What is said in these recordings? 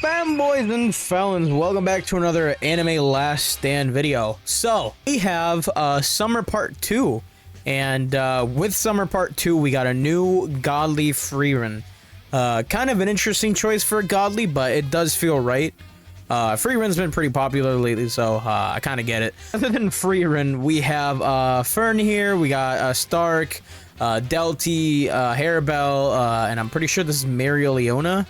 Fanboys and felons, welcome back to another Anime Last Stand video. So, we have Summer Part 2, and with Summer Part 2, we got a new godly Frieren. Kind of an interesting choice for a godly, but it does feel right. Frieren's been pretty popular lately, so I kind of get it. Other than Frieren, we have Fern here, we got Stark, Delty, Harabelle, and I'm pretty sure this is Mario Leona.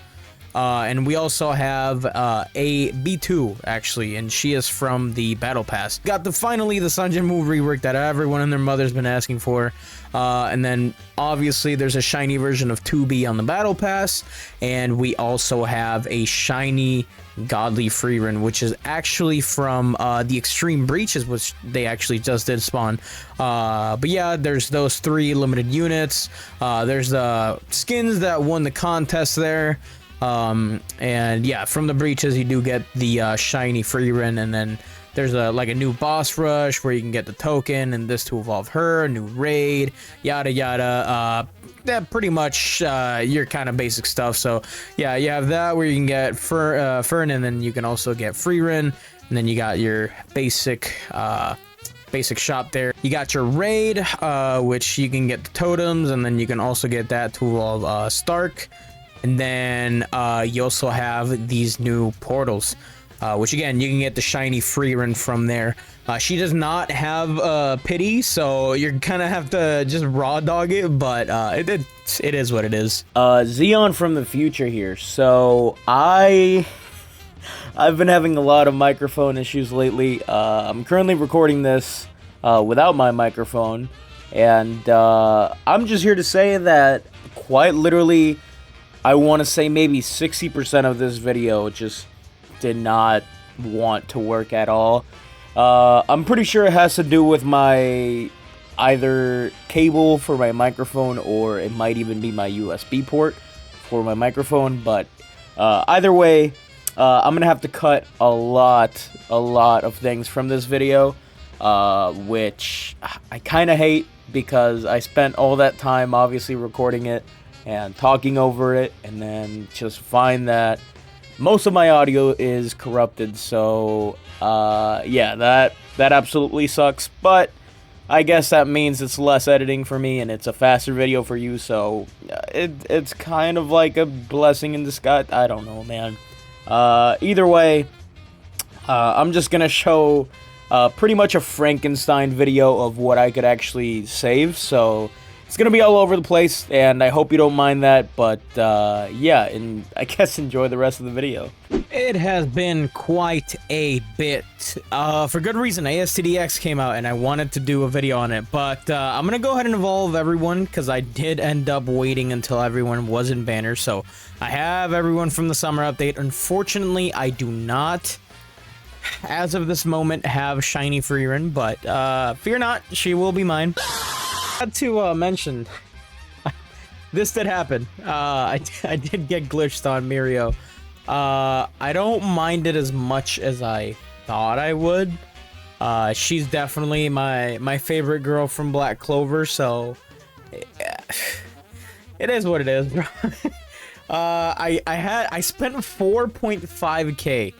And we also have a B2 actually, and she is from the Battle Pass. Got finally the Sunjin Move rework that everyone and their mother's been asking for. And then obviously there's a shiny version of 2B on the Battle Pass, and we also have a shiny godly Frieren, which is actually from the Extreme Breaches, which they actually just did spawn. But yeah, there's those 3 limited units. There's the skins that won the contest there. And yeah, from the breaches you do get the shiny Frieren, and then there's a new boss rush where you can get the token and this to evolve her, a new raid, yada yada. That pretty much your kind of basic stuff. So yeah, you have that where you can get Fern, and then you can also get Frieren, and then you got your basic shop there. You got your raid, which you can get the totems, and then you can also get that to evolve Stark. And then you also have these new portals, which again, you can get the shiny Frieren from there. She does not have pity, so you're gonna have to just raw dog it, but it is what it is. Xeon from the future here. So I've been having a lot of microphone issues lately. I'm currently recording this without my microphone, and I'm just here to say that quite literally, I want to say maybe 60% of this video just did not want to work at all. I'm pretty sure it has to do with my either cable for my microphone, or it might even be my USB port for my microphone. But either way, I'm going to have to cut a lot of things from this video, which I kind of hate, because I spent all that time obviously recording it and talking over it, and then just find that most of my audio is corrupted. So yeah, that absolutely sucks, but I guess that means it's less editing for me and it's a faster video for you, so it's kind of like a blessing in disguise. I don't know, man. Either way, I'm just gonna show pretty much a Frankenstein video of what I could actually save, so it's gonna be all over the place, and I hope you don't mind that, but yeah, and I guess enjoy the rest of the video. It has been quite a bit, for good reason. ASTDX came out, and I wanted to do a video on it, but I'm gonna go ahead and evolve everyone, because I did end up waiting until everyone was in banner, so I have everyone from the summer update. Unfortunately, I do not, as of this moment, have shiny Frieren, but fear not, she will be mine. To mention, this did happen. I did get glitched on Mirio. I don't mind it as much as I thought I would. She's definitely my favorite girl from Black Clover, so it is what it is, bro. I spent 4.5k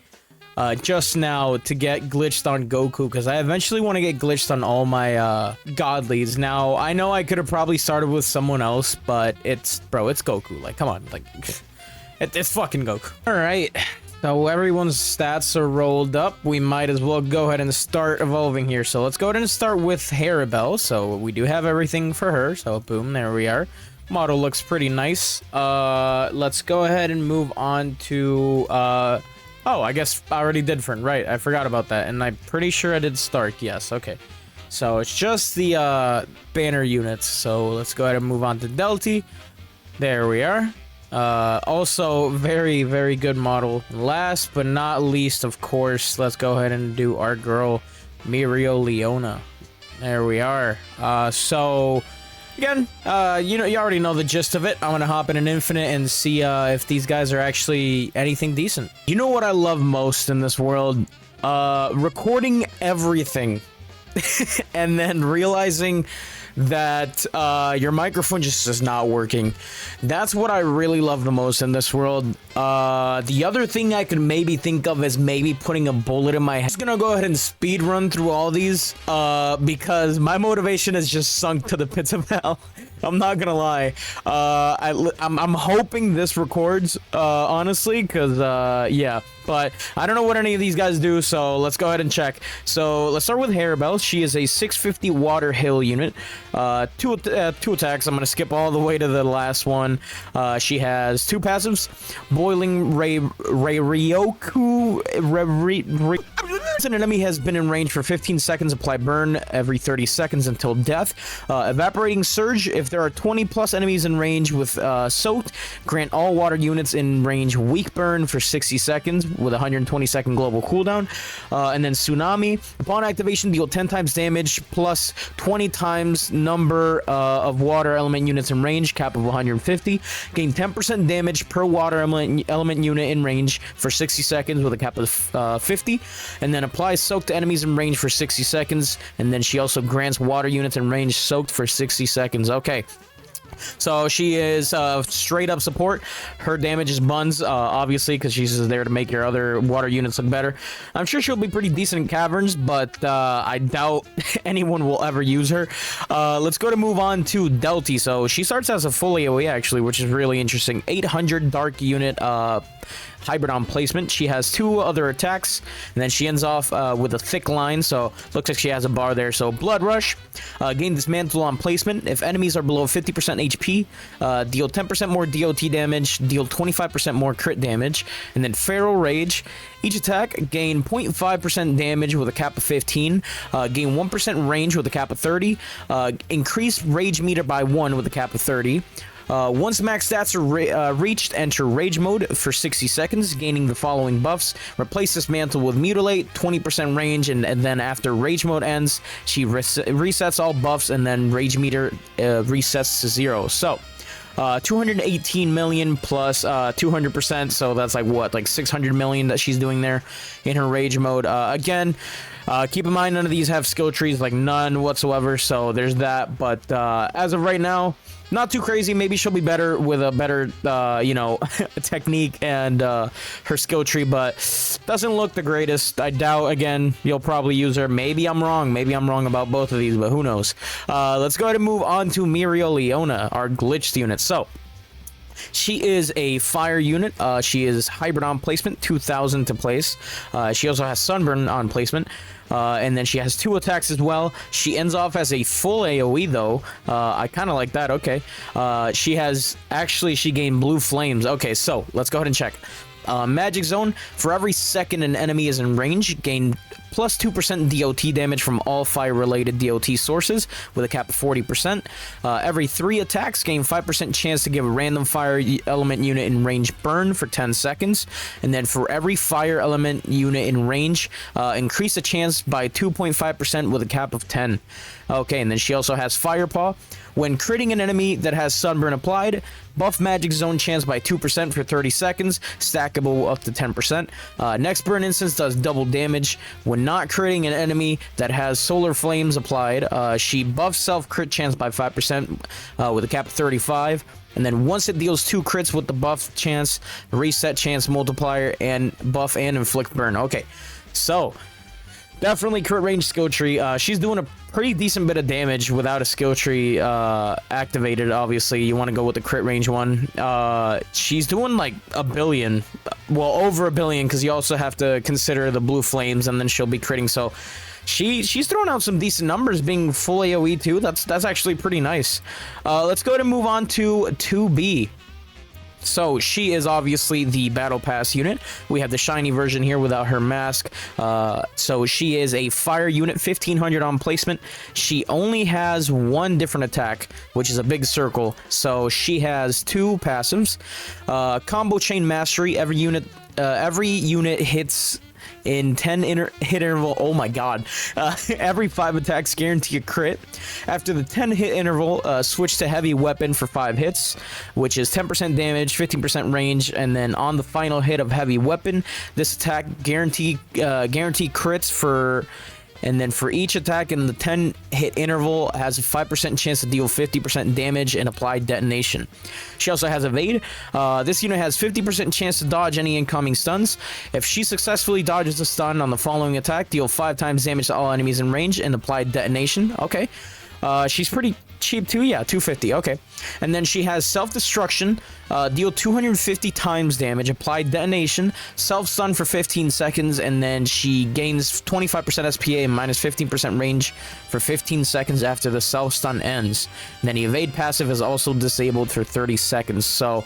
just now to get glitched on Goku, because I eventually want to get glitched on all my godlies. Now, I know I could have probably started with someone else, but it's Goku. Like, come on, like, it's fucking Goku. Alright, so everyone's stats are rolled up. We might as well go ahead and start evolving here. So let's go ahead and start with Harabelle. So we do have everything for her, so boom, there we are. Model looks pretty nice. Let's go ahead and move on to oh, I guess I already did Fern, right? I forgot about that, and I'm pretty sure I did Stark, yes, okay. So it's just the banner units, so let's go ahead and move on to Delty. There we are. Also, very, very good model. Last but not least, of course, let's go ahead and do our girl, Mario Leona. There we are. So again, you already know the gist of it. I'm gonna hop in an infinite and see if these guys are actually anything decent. You know what I love most in this world? Recording everything and then realizing that your microphone just is not working. That's what I really love the most in this world. The other thing I could maybe think of is maybe putting a bullet in my head. I'm just gonna go ahead and speed run through all these because my motivation has just sunk to the pits of hell. I'm not gonna lie. I'm hoping this records, honestly, because yeah. But I don't know what any of these guys do, so let's go ahead and check. So let's start with Harebell. She is a 650 water hill unit. Two attacks. I'm gonna skip all the way to the last one. She has 2 passives. Boiling Ryoku. An enemy has been in range for 15 seconds. Apply burn every 30 seconds until death. Evaporating Surge. If there are 20 plus enemies in range with soaked, grant all water units in range weak burn for 60 seconds with a 120-second global cooldown. And then Tsunami. Upon activation, deal 10 times damage plus 20 times number of water element units in range, cap of 150. Gain 10% damage per water element unit in range for 60 seconds with a cap of 50. And then applies soak to enemies in range for 60 seconds. And then she also grants water units in range soaked for 60 seconds. Okay. So she is straight up support. Her damage is buns, obviously, because she's there to make your other water units look better. I'm sure she'll be pretty decent in caverns, but I doubt anyone will ever use her. Let's move on to Delty. So she starts as a full AoE, actually, which is really interesting. 800 dark unit hybrid on placement. She has 2 other attacks, and then she ends off with a thick line, so looks like she has a bar there. So Blood Rush, gain Dismantle on placement. If enemies are below 50% HP, deal 10% more DOT damage, deal 25% more crit damage. And then Feral Rage, each attack gain 0.5% damage with a cap of 15, gain 1% range with a cap of 30, increase rage meter by 1 with a cap of 30. Once max stats are reached, enter Rage Mode for 60 seconds, gaining the following buffs. Replace this mantle with Mutilate, 20% range, and then after Rage Mode ends, she resets all buffs, and then Rage Meter resets to 0. So, 218 million plus 200%, so that's like what, like 600 million that she's doing there in her Rage Mode. Again, keep in mind none of these have skill trees, like none whatsoever, so there's that. But as of right now, not too crazy. Maybe she'll be better with a better, you know, technique and her skill tree, but doesn't look the greatest. I doubt, again, you'll probably use her. Maybe I'm wrong. Maybe I'm wrong about both of these, but who knows. Let's go ahead and move on to Leona, our glitched unit. So, she is a fire unit. She is hybrid on placement, 2000 to place. She also has sunburn on placement. And then she has 2 attacks as well. She ends off as a full AoE though. I kind of like that. Okay. She gained blue flames. Okay, so let's go ahead and check. Magic Zone. For every second an enemy is in range, gain plus 2% DOT damage from all fire-related DOT sources with a cap of 40%. Every 3 attacks, gain 5% chance to give a random fire element unit in range burn for 10 seconds. And then for every fire element unit in range, increase the chance by 2.5% with a cap of 10. Okay, and then she also has Firepaw. When critting an enemy that has Sunburn applied, buff Magic Zone chance by 2% for 30 seconds, stackable up to 10%. Next Burn Instance does double damage. When not critting an enemy that has Solar Flames applied, she buffs self-crit chance by 5% with a cap of 35. And then once it deals 2 crits with the buff chance, reset chance multiplier, and buff and inflict burn. Okay, so definitely crit range skill tree. She's doing a pretty decent bit of damage without a skill tree activated. Obviously, you want to go with the crit range one. She's doing like a billion, well, over a billion, because you also have to consider the blue flames, and then she'll be critting. So she's throwing out some decent numbers, being full AoE too. That's actually pretty nice. Let's go ahead and move on to 2B. So she is obviously the battle pass unit. We have the shiny version here without her mask. So she is a fire unit, 1500 on placement. She only has 1 different attack, which is a big circle. So she has 2 passives. Combo chain mastery. Every unit hits in 10 hit interval. Oh my god. Every 5 attacks guarantee a crit. After the 10 hit interval, switch to heavy weapon for 5 hits, which is 10% damage, 15% range, and then on the final hit of heavy weapon, this attack guarantee crits for And then for each attack in the 10 hit interval, has a 5% chance to deal 50% damage and apply detonation. She also has evade. This unit has 50% chance to dodge any incoming stuns. If she successfully dodges a stun on the following attack, deal 5 times damage to all enemies in range and apply detonation. Okay. She's pretty cheap too. Yeah, 250. Okay. And then she has self-destruction, deal 250 times damage, apply detonation, self-stun for 15 seconds, and then she gains 25% SPA and minus 15% range for 15 seconds after the self-stun ends. And then the evade passive is also disabled for 30 seconds. So,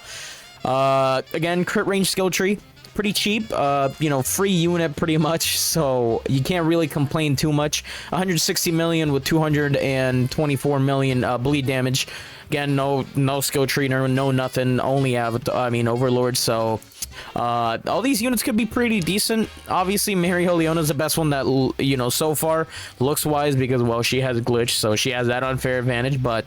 again, crit range skill tree. Pretty cheap, you know, free unit pretty much, so you can't really complain too much. 160 million with 224 million bleed damage. Again, no skill tree, no nothing, only Overlord. So all these units could be pretty decent. Obviously, Mario Leona is the best one that, you know, so far looks wise, because, well, she has a glitch, so she has that unfair advantage. But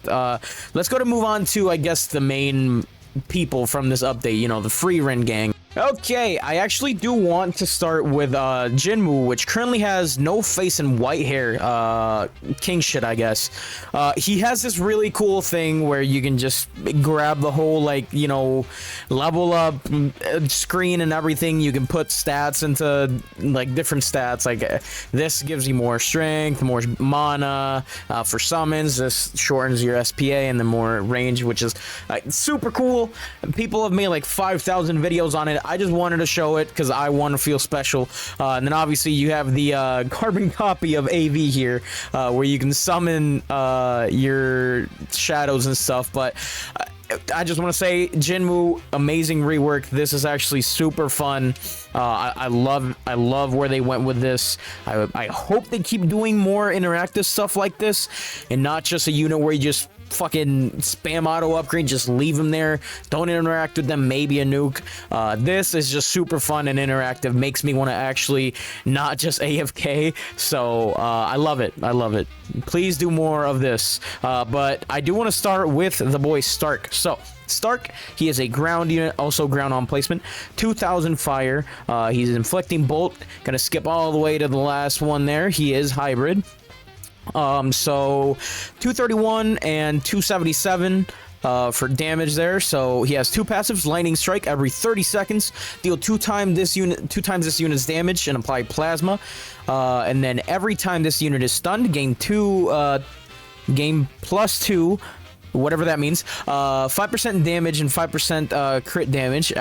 let's move on to, I guess, the main people from this update, you know, the Frieren gang. Okay, I actually do want to start with Jinmu, which currently has no face and white hair. King shit, I guess. He has this really cool thing where you can just grab the whole, like, you know, level up screen and everything. You can put stats into, like, different stats. Like, this gives you more strength, more mana. For summons, this shortens your SPA and then more range, which is super cool. People have made like 5,000 videos on it. I just wanted to show it because I want to feel special. And then obviously you have the carbon copy of AV here, where you can summon your shadows and stuff. But I just want to say, Jinmu, amazing rework. This is actually super fun. I love where they went with this. I hope they keep doing more interactive stuff like this, and not just a unit where you just fucking spam auto upgrade, just leave them there, don't interact with them, maybe a nuke. This is just super fun and interactive, makes me want to actually not just AFK. So I love it. Please do more of this. But I do want to start with the boy Stark. So Stark, he is a ground unit, also ground on placement, 2000 fire. He's inflicting bolt. Gonna skip all the way to the last one there. He is hybrid. So 231 and 277 for damage there. So he has 2 passives: lightning strike every 30 seconds, deal 2 times this unit's damage and apply plasma. And then every time this unit is stunned, gain +2, whatever that means. 5% damage and 5% crit damage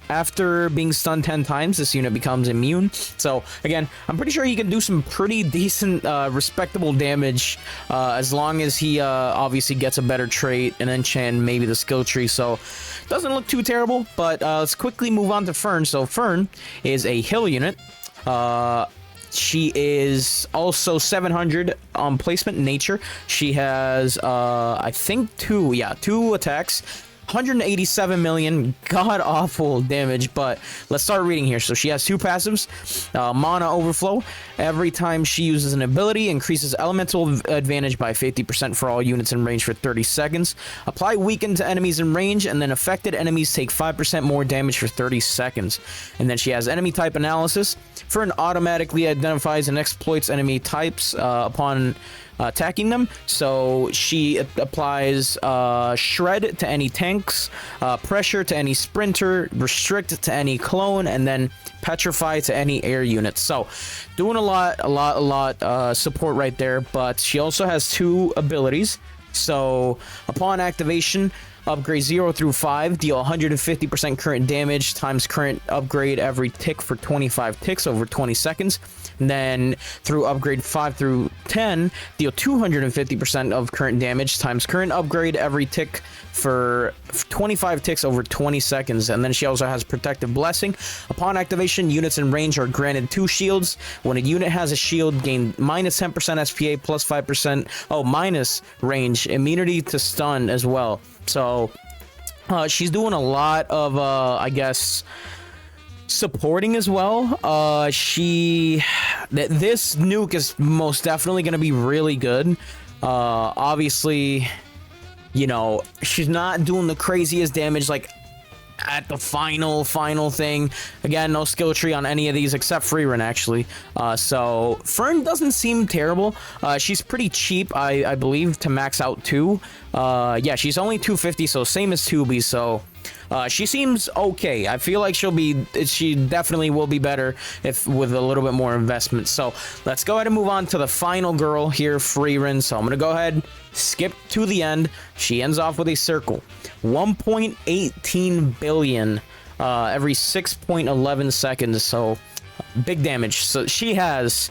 after being stunned 10 times. This unit becomes immune. So again, I'm pretty sure he can do some pretty decent, respectable damage, as long as he obviously gets a better trait, an enchant, maybe the skill tree. So doesn't look too terrible. But let's quickly move on to Fern. So Fern is a heal unit. She is also 700 on placement nature. She has I think 2 attacks, 187 million god-awful damage. But let's start reading here. So she has 2 passives. Mana Overflow. Every time she uses an ability, increases elemental advantage by 50% for all units in range for 30 seconds. Apply weaken to enemies in range, and then affected enemies take 5% more damage for 30 seconds. And then she has enemy type analysis. Fern automatically identifies and exploits enemy types upon attacking them. So she applies shred to any tanks, pressure to any sprinter, restrict to any clone, and then petrify to any air units. So doing a lot support right there. But she also has 2 abilities. So upon activation, upgrade 0 through 5, deal 150% current damage times current upgrade every tick for 25 ticks over 20 seconds. And then through upgrade 5 through 10, deal 250% of current damage times current upgrade every tick for 25 ticks over 20 seconds. And then she also has Protective Blessing. Upon activation, units in range are granted 2 shields. When a unit has a shield, gain minus 10% SPA plus 5%, minus range, immunity to stun as well. So she's doing a lot of, I guess, supporting as well. This nuke is most definitely going to be really good. Obviously, you know, she's not doing the craziest damage. Like, at the final thing. Again, no skill tree on any of these except Frieren, actually. So Frieren doesn't seem terrible. She's pretty cheap, I believe, to max out too. Yeah, she's only 250, so same as 2B. So she seems okay. I feel like she definitely will be better if with a little bit more investment. So let's go ahead and move on to the final girl here, Frieren. So I'm gonna go ahead, skip to the end. She ends off with a circle. 1.18 billion every 6.11 seconds. So big damage. So she has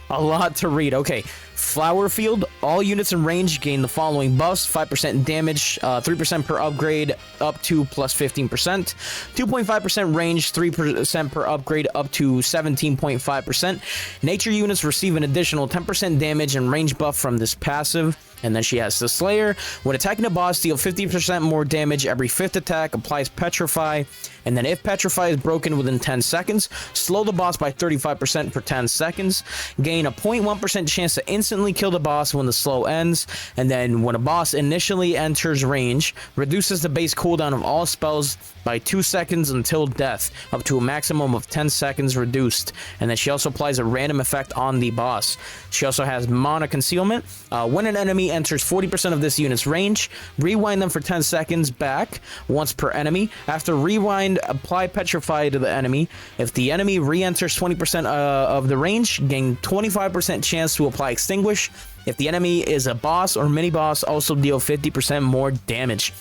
a lot to read. Okay, Flower Field. All units in range gain the following buffs: 5% damage, 3% per upgrade, up to plus 15%, 2.5% range, 3% per upgrade, up to 17.5%. Nature units receive an additional 10% damage and range buff from this passive. And then she has the Slayer. When attacking a boss, deal 50% more damage every 5th attack, applies Petrify, and then if Petrify is broken within 10 seconds, slow the boss by 35% for 10 seconds, gain a 0.1% chance to instantly kill the boss when the slow ends, and then when a boss initially enters range, reduces the base cooldown of all spells by 2 seconds until death, up to a maximum of 10 seconds reduced. And then she also applies a random effect on the boss. She also has Mana Concealment. When an enemy enters 40% of this unit's range, rewind them for 10 seconds back once per enemy. After rewind, apply Petrify to the enemy. If the enemy re-enters 20% of the range, gain 25% chance to apply Extinguish. If the enemy is a boss or mini boss, also deal 50% more damage.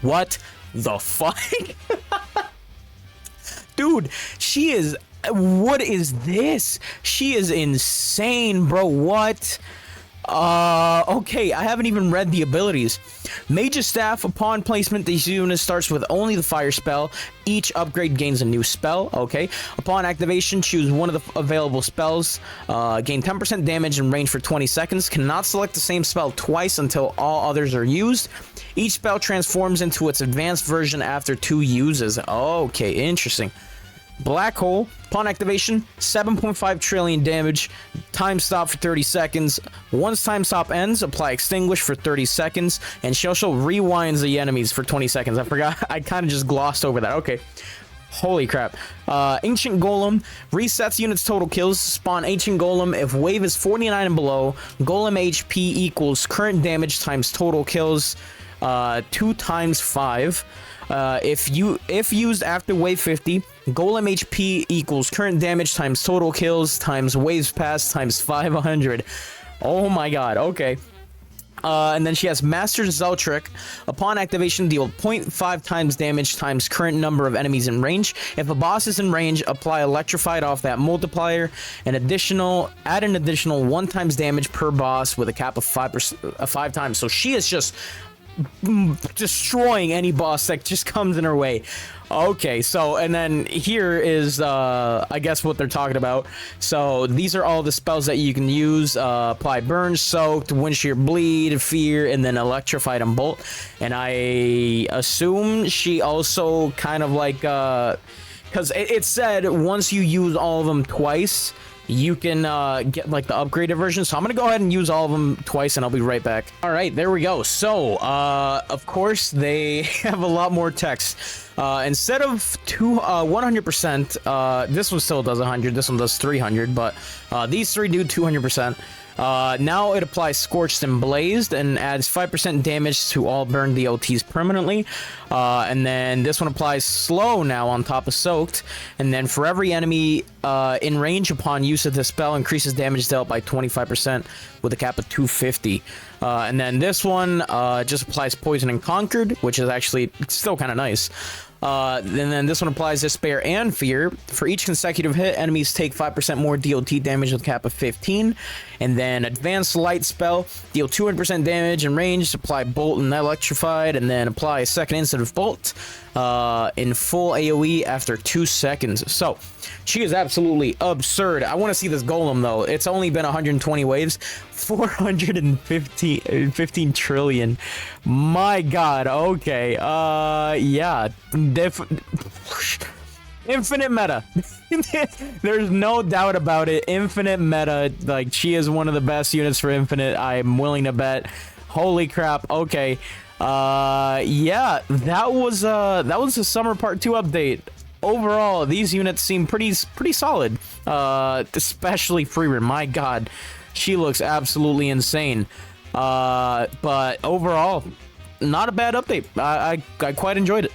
What the fuck? Dude, she is... What is this? She is insane, bro. What? Okay, I haven't even read the abilities. Mage's Staff. Upon placement, this unit starts with only the fire spell. Each upgrade gains a new spell. Okay. Upon activation, choose one of the available spells. Gain 10% damage and range for 20 seconds. Cannot select the same spell twice until all others are used. Each spell transforms into its advanced version after 2 uses. Okay, interesting. Black Hole. Upon activation, 7.5 trillion damage. Time stop for 30 seconds. Once time stop ends, apply Extinguish for 30 seconds. And she also rewinds the enemies for 20 seconds. I forgot. I kind of just glossed over that. Okay. Holy crap. Ancient Golem. Resets units' total kills. Spawn Ancient Golem. If wave is 49 and below, Golem HP equals current damage times total kills. 2 times 5. If used after wave 50, Golem HP equals current damage times total kills times waves passed times 500. Oh my god, okay. And then she has Master Zeltrick. Upon activation, deal 0.5 times damage times current number of enemies in range. If a boss is in range, apply Electrified off that multiplier. Add an additional 1 times damage per boss with a cap of 5 times. So she is just destroying any boss that just comes in her way. Okay, so and then here is I guess what they're talking about. So these are all the spells that you can use. Apply Burn, Soaked, Wind Shear Bleed, Fear, and then Electrified and Bolt. And I assume she also kind of like because it said once you use all of them twice, you can get like the upgraded version. So I'm gonna go ahead and use all of them twice and I'll be right back. All right, there we go. So of course they have a lot more text. Instead of 100%, this one still does 100, this one does 300, but these three do 200%. Now it applies Scorched and Blazed and adds 5% damage to all burn DLTs permanently. And then this one applies Slow now on top of Soaked. And then for every enemy in range upon use of the spell, increases damage dealt by 25% with a cap of 250. And then this one just applies Poison and Conquered, which is actually still kind of nice. And then this one applies Despair and Fear. For each consecutive hit, enemies take 5% more DLT damage with a cap of 15. And then Advanced Light Spell, deal 200% damage in range, apply Bolt and Electrified, and then apply a second instant of Bolt in full AoE after 2 seconds. So, she is absolutely absurd. I want to see this Golem, though. It's only been 120 waves. 415 trillion. My god, okay. Yeah. Infinite meta. There's no doubt about it. Infinite meta. Like, she is one of the best units for Infinite. I'm willing to bet. Holy crap. Okay. Yeah, that was the summer part 2 update. Overall, these units seem pretty solid. Especially Frieren. My God, she looks absolutely insane. But overall, not a bad update. I quite enjoyed it.